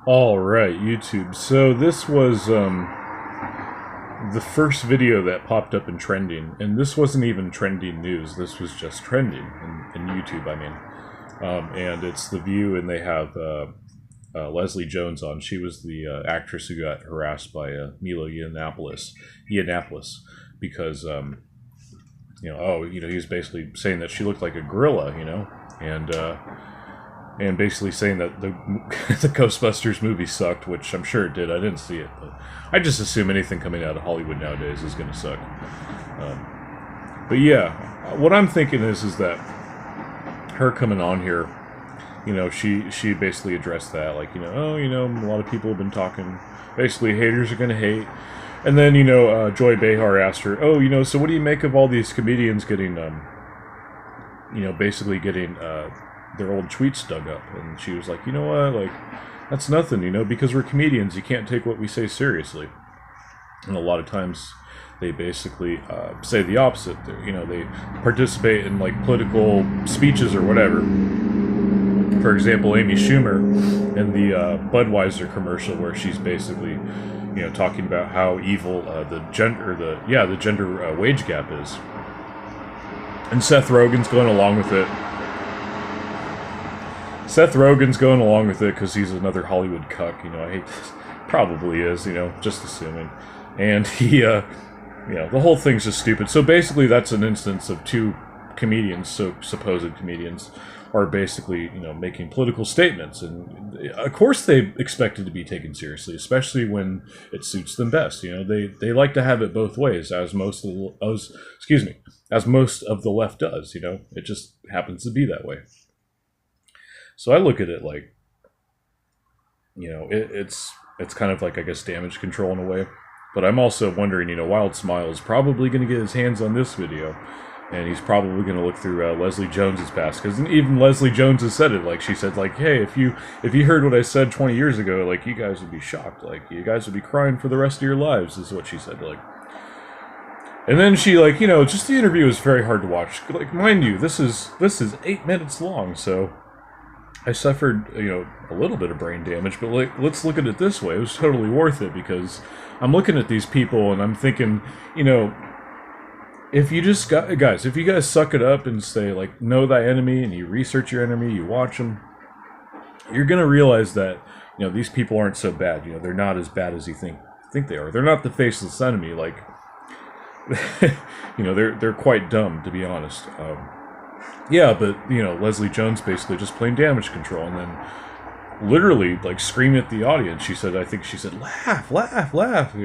All right, YouTube. So this was the first video that popped up in trending, and this wasn't even trending news. This was just trending in YouTube. I mean, and it's The View, and they have Leslie Jones on. She was the actress who got harassed by Milo Yiannopoulos, because he was basically saying that she looked like a gorilla, and basically saying that the the Ghostbusters movie sucked, which I'm sure it did. I didn't see it, but I just assume anything coming out of Hollywood nowadays is going to suck. But yeah, what I'm thinking is that her coming on here, she basically addressed that, like, a lot of people have been talking, basically haters are going to hate. And then, Joy Behar asked her, so what do you make of all these comedians getting, basically getting their old tweets dug up? And she was like, you know what, like, that's nothing, because we're comedians, you can't take what we say seriously. And a lot of times they basically say the opposite. They participate in, like, political speeches or whatever. For example, Amy Schumer in the Budweiser commercial, where she's basically, talking about how evil the gender wage gap is. And Seth Rogen's going along with it. Because he's another Hollywood cuck. I hate this. Probably is, just assuming. And he, the whole thing's just stupid. So basically that's an instance of two comedians, supposed comedians, are basically, making political statements. And of course they expect it to be taken seriously, especially when it suits them best. They like to have it both ways, as most of the left does. It just happens to be that way. So I look at it like, it's kind of like, I guess, damage control in a way. But I'm also wondering, Wild Smile is probably going to get his hands on this video, and he's probably going to look through Leslie Jones's past, because even Leslie Jones has said it. Like, she said, like, hey, if you heard what I said 20 years ago, like, you guys would be shocked. Like, you guys would be crying for the rest of your lives, is what she said. Like, and then she, like, just the interview is very hard to watch. Like, mind you, this is 8 minutes long, so I suffered, a little bit of brain damage, but, like, let's look at it this way. It was totally worth it, because I'm looking at these people and I'm thinking, if you guys suck it up and say, like, know thy enemy, and you research your enemy, you watch them, you're going to realize that, these people aren't so bad. They're not as bad as you think they are. They're not the faceless enemy. Like, they're quite dumb, to be honest. Yeah, but, Leslie Jones basically just plain damage control, and then literally, like, scream at the audience. She said, laugh, laugh, laugh,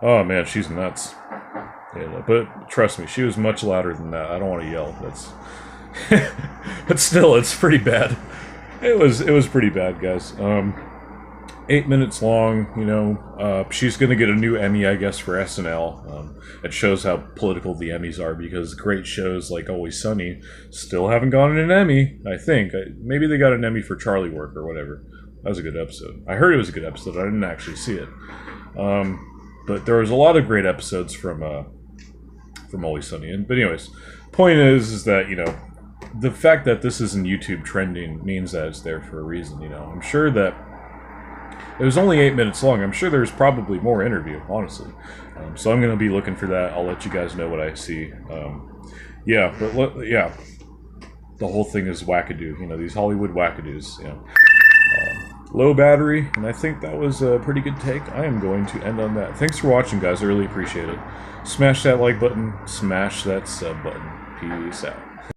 Oh, man, she's nuts. Yeah, but trust me, she was much louder than that. I don't want to yell. That's, but still, it's pretty bad. It was pretty bad, guys. 8 minutes long. She's gonna get a new Emmy, I guess, for SNL. It shows how political the Emmys are, because great shows like Always Sunny still haven't gotten an Emmy. I think maybe they got an Emmy for Charlie Work or whatever. That was a good episode. I heard it was a good episode. I didn't actually see it. But there was a lot of great episodes from Always Sunny. But anyways, point is that, the fact that this isn't YouTube trending means that it's there for a reason. I'm sure that it was only 8 minutes long. I'm sure there's probably more interview, honestly. So I'm going to be looking for that. I'll let you guys know what I see. The whole thing is wackadoo. These Hollywood wackadoos. Low battery, and I think that was a pretty good take. I am going to end on that. Thanks for watching, guys. I really appreciate it. Smash that like button. Smash that sub button. Peace out.